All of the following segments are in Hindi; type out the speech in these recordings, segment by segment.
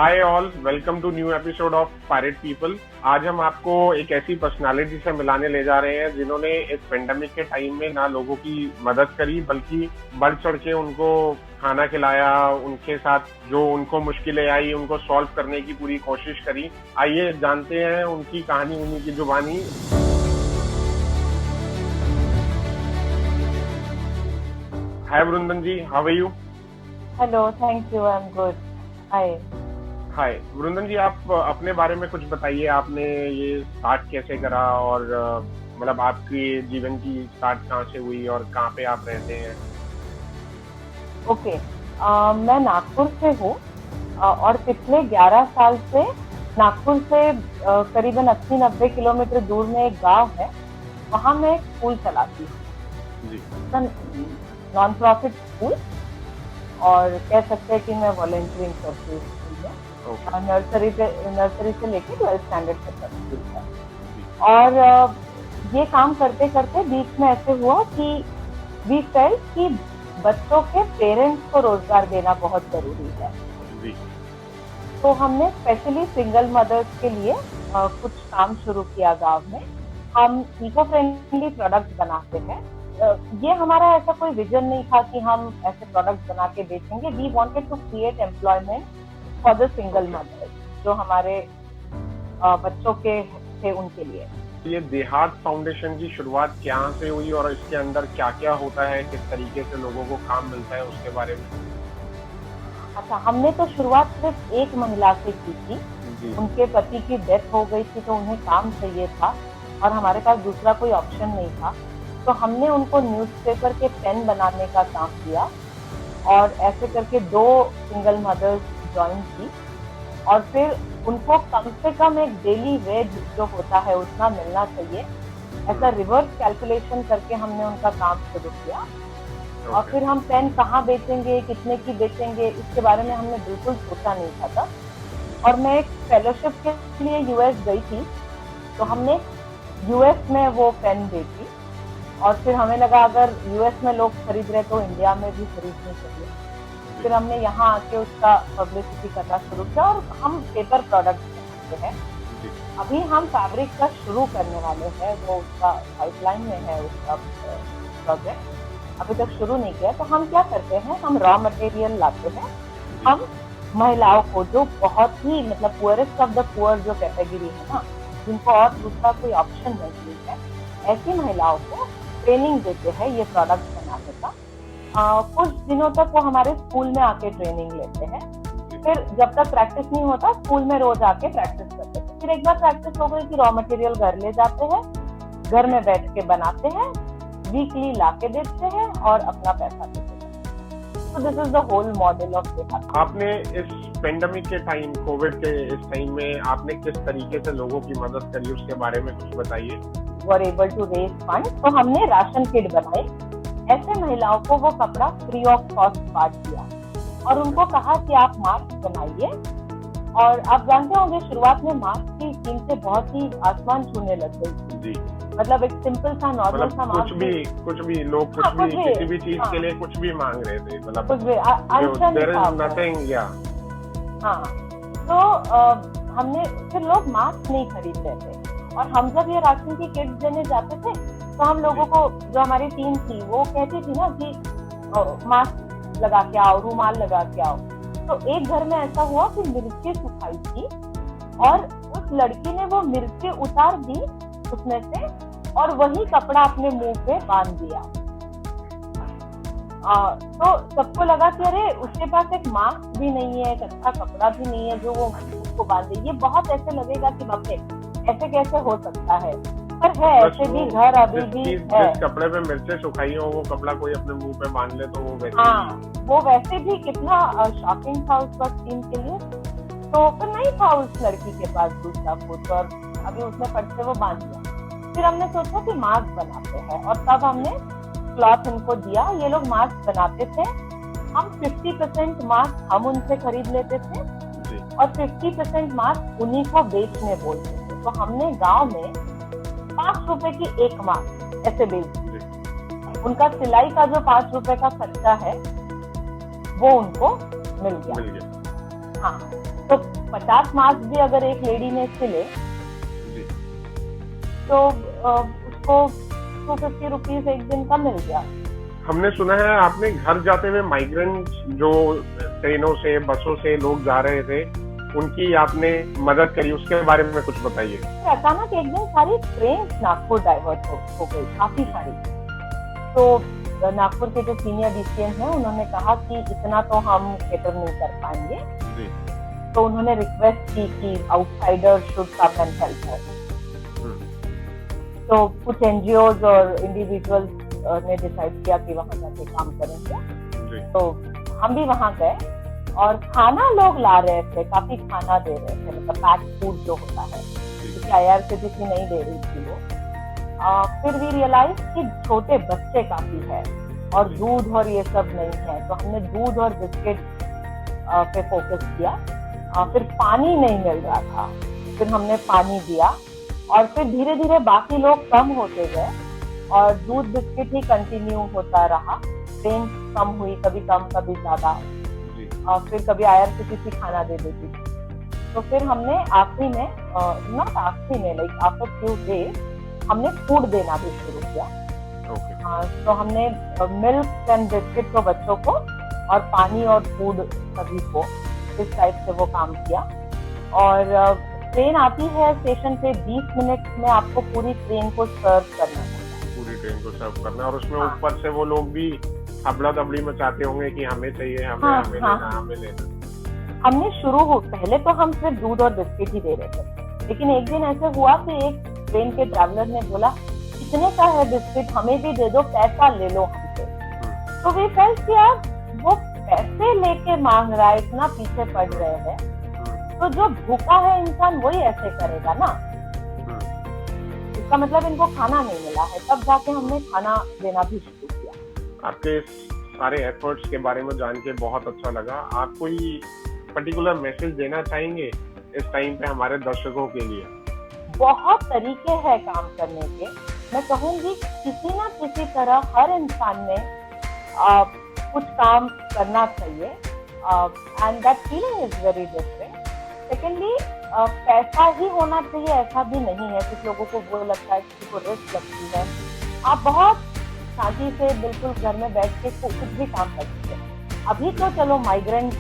Hi all, welcome to new episode of pirate people. आज हम आपको एक ऐसी पर्सनालिटी से मिलाने ले जा रहे हैं जिन्होंने इस पेंडेमिक के टाइम में ना लोगों की मदद करी बल्कि बढ़ चढ़ के उनको खाना खिलाया, उनके साथ जो उनको मुश्किलें आई उनको सॉल्व करने की पूरी कोशिश करी। आइए जानते हैं उनकी कहानी, उन्हीं की जुबानी। Hi Varundhan ji, how are you? Hello, thank you, I am good. Hi. Hi Varundhan ji, आप अपने बारे में कुछ बताइए। आपने ये स्टार्ट कैसे करा और मतलब आपकी जीवन की स्टार्ट कहाँ से हुई और कहाँ पे आप रहते हैं? ओके, मैं नागपुर से हूँ और पिछले 11 साल से नागपुर से करीबन 80-90 किलोमीटर दूर में एक गांव है, वहाँ मैं एक स्कूल चलाती हूँ जी। नॉन प्रॉफिट स्कूल, और कह सकते हैं कि मैं वॉलंटियरिंग करती हूँ स्कूल में। नर्सरी से लेके 12th स्टैंडर्ड तक स्कूल है। और ये काम करते करते बीच में ऐसे हुआ कि वी फेल्ट कि बच्चों के पेरेंट्स को रोजगार देना बहुत जरूरी है। जी। तो हमने स्पेशली सिंगल मदर्स के लिए कुछ काम शुरू किया गांव में। हम इको फ्रेंडली प्रोडक्ट बनाते हैं। ये हमारा ऐसा कोई विजन नहीं था कि हम ऐसे प्रोडक्ट बना के बेचेंगे। We wanted to create employment for the single mothers जो हमारे बच्चों के थे उनके लिए। ये देहात फाउंडेशन की शुरुआत कहाँ से हुई और इसके अंदर क्या क्या होता है, किस तरीके से लोगों को काम मिलता है, उसके बारे में? अच्छा, हमने तो शुरुआत सिर्फ एक महिला से की थी। उनके पति की डेथ हो गई थी तो उन्हें काम चाहिए था और हमारे पास दूसरा कोई ऑप्शन नहीं था। तो हमने उनको न्यूज़पेपर के पेन बनाने का काम किया और ऐसे करके 2 सिंगल मदर्स ज्वाइन की और फिर उनको कम से कम एक डेली वेज जो होता है उतना मिलना चाहिए, ऐसा रिवर्स कैलकुलेशन करके हमने उनका काम शुरू किया। और फिर हम पेन कहाँ बेचेंगे, कितने की बेचेंगे, इसके बारे में हमने बिल्कुल सोचा नहीं था तब। और मैं एक फेलोशिप के लिए यूएस गई थी, तो हमने यूएस में वो पेन बेची और फिर हमें लगा अगर यूएस में लोग खरीद रहे तो इंडिया में भी खरीदनी चाहिए। फिर हमने यहाँ आके उसका पब्लिसिटी करना शुरू किया और हम पेपर प्रोडक्ट बनाते हैं। अभी हम फैब्रिक का शुरू करने वाले हैं, वो उसका पाइपलाइन में है उसका प्रोजेक्ट, अभी तक शुरू नहीं किया। तो हम क्या करते हैं, हम रॉ मटेरियल लाते हैं। हम महिलाओं को जो बहुत ही मतलब पुअरेस्ट ऑफ द पुअर जो कैटेगरी है ना, जिनको और दूसरा कोई ऑप्शन नहीं है, ऐसी महिलाओं को ट्रेनिंग देते हैं ये प्रोडक्ट बनाने का। कुछ दिनों तक वो हमारे स्कूल में आके ट्रेनिंग लेते हैं। फिर जब तक प्रैक्टिस नहीं होता स्कूल में रोज आके प्रैक्टिस करते हैं। फिर एक बार प्रैक्टिस हो गई कि रॉ मटेरियल घर ले जाते हैं, घर में बैठ के बनाते हैं, वीकली ला के देते हैं और अपना पैसा देते हैं। तो this is the whole model of Dehaat. आपने इस पेंडेमिक के टाइम, कोविड के इस टाइम में आपने किस तरीके से लोगों की मदद करी, उसके बारे में कुछ बताइए। Were able to raise fund, तो हमने राशन किट बनाए। ऐसे महिलाओं को वो कपड़ा फ्री ऑफ कॉस्ट बांट दिया और उनको कहा कि आप मास्क बनाइए। और आप जानते होंगे शुरुआत में मास्क की कीमतें बहुत ही आसमान छूने लग गई थी। मतलब एक सिंपल सा नॉर्मल सा मास्क, कुछ भी लोग किसी भी चीज के लिए कुछ भी मांग रहे थे, मतलब कुछ भी नथिंग। हाँ, तो हमने फिर लोग मास्क नहीं खरीद रहे थे और हम जब ये राशन की किट देने जाते थे तो हम लोगों को, जो हमारी टीम थी वो कहती थी ना कि मास्क लगा के आओ, रुमाल लगा के आओ। तो एक घर में ऐसा हुआ कि मिर्ची सुखाई थी और उस लड़की ने वो मिर्ची उतार दी उसमें से और वही कपड़ा अपने मुंह पे बांध दिया। तो सबको लगा कि अरे उसके पास एक मास्क भी नहीं है, एक अच्छा कपड़ा भी नहीं है जो वो उसको बांधे। ये बहुत ऐसे लगेगा कि बाप रे ऐसे कैसे हो सकता है, पर है ऐसे भी घर अभी भी है। जिस कपड़े पे मिर्चें सुखाई हो वो कपड़ा कोई अपने मुंह पे बांध ले तो वो वैसे भी कितना शॉकिंग था उस वक्त टीम के लिए। तो पर नहीं था उस लड़की के पास दूसरा कुछ और अभी उसने फट से वो बांध दिया। फिर हमने सोचा कि मास्क बनाते हैं और तब हमने क्लॉथ इनको दिया। ये लोग मास्क बनाते थे। हम 50% मास्क हम उनसे खरीद लेते थे और 50% मास्क उन्हीं को बेचने बोलते थे। तो हमने गांव में 5 रुपए की एक मास्क ऐसे बेच दी। उनका सिलाई का जो 5 रुपए का खर्चा है वो उनको मिल गया। हाँ, तो 50 मास्क भी अगर एक लेडी ने सिले जी। तो उसको 250 रुपीज एक दिन का मिल गया। हमने सुना है आपने घर जाते हुए माइग्रेंट जो ट्रेनों से बसों से लोग जा रहे थे उनकी आपने मदद करी, उसके बारे में कुछ बताइए। अचानक एक दिन सारी ट्रेन नागपुर डाइवर्ट हो गई, काफी सारी। तो नागपुर के जो सीनियर डीसीएम हैं उन्होंने कहा कि इतना तो हम कैटर नहीं कर पाएंगे जी। तो उन्होंने रिक्वेस्ट की कि outsider should come and help us. तो कुछ एनजीओज और इंडिविजुअल्स ने डिसाइड किया कि वहां जाके काम करेंगे। तो हम भी वहां गए और खाना लोग ला रहे थे, काफी खाना दे रहे थे, मतलब पैक्ड फूड जो होता है, क्योंकि IRCTC नहीं दे रही थी वो। फिर भी रियलाइज कि छोटे बच्चे काफी है और दूध और ये सब नहीं है, तो हमने दूध और बिस्किट पे फोकस किया। फिर पानी नहीं मिल रहा था, फिर हमने पानी दिया और फिर धीरे धीरे बाकी लोग कम होते गए और दूध बिस्किट ही कंटिन्यू होता रहा। ट्रेन कम हुई, कभी कम कभी ज्यादा, और फिर कभी IRCTC खाना दे देती थी। तो फिर हमने आखिरी में नॉट आखिरी में लाइक आफ्टर फ्यू डेज हमने फूड देना भी शुरू किया। तो हमने मिल्क एंड बिस्किट तो बच्चों को और पानी और फूड सभी को, इस टाइप से वो काम किया। और ट्रेन आती है स्टेशन पे 20 मिनट में आपको पूरी ट्रेन को सर्व करना है, पूरी ट्रेन को सर्व करना, और उसमें ऊपर से वो लोग भी हबड़ा दबड़ी मचाते होंगे कि हमें चाहिए, हमें लेना। हमने पहले तो हम सिर्फ दूध और बिस्किट ही दे रहे थे, लेकिन एक दिन ऐसे हुआ कि एक ट्रेन के ट्रैवलर ने बोला कितने का है बिस्किट, हमें भी दे दो, पैसा ले लो हमसे। तो वे फेल्ट कि यार वो पैसे लेके मांग रहा है, इतना पीछे पड़ रहे हैं, तो जो भूखा है इंसान वही ऐसे करेगा ना, इसका मतलब इनको खाना नहीं मिला है। तब जाके हमने खाना देना भी शुरू किया। आपके सारे एफर्ट्स के बारे में जान के बहुत अच्छा लगा। आप कोई पर्टिकुलर मैसेज देना चाहेंगे इस टाइम पे हमारे दर्शकों के लिए? बहुत तरीके हैं काम करने के। मैं कहूँगी किसी ना किसी तरह हर इंसान ने कुछ काम करना चाहिए, and that feeling is very different. Secondly पैसा ही होना चाहिए ऐसा भी नहीं है, कुछ लोगों को वो लगता है, किसी को रिस्क लगती है। आप बहुत शांति से बिल्कुल घर में बैठ के कुछ भी काम कर सकते हैं। अभी तो चलो माइग्रेंट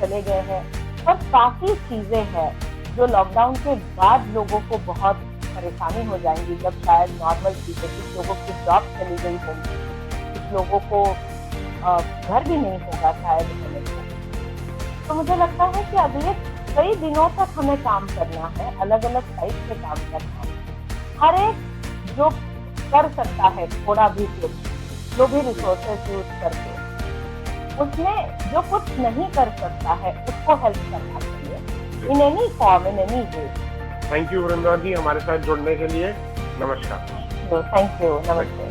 चले गए हैं, पर काफी चीजें हैं जो लॉकडाउन के बाद लोगों को बहुत परेशानी हो जाएंगी, जब शायद नॉर्मल चीजें, कुछ लोगों की जॉब चली गई होगी, कुछ लोगों को घर भी नहीं होगा शायद होने को। तो मुझे लगता है कि अगले कई दिनों तक हमें काम करना है, अलग अलग टाइप से काम करना है। हर एक जो कर सकता है थोड़ा भी कुछ, जो भी रिसोर्सेज यूज करके, उसमें जो कुछ नहीं कर सकता है उसको हेल्प करना चाहिए in any form, in any way. Thank you Vrinda ji हमारे साथ जुड़ने के लिए। नमस्कार। थैंक यू, नमस्ते।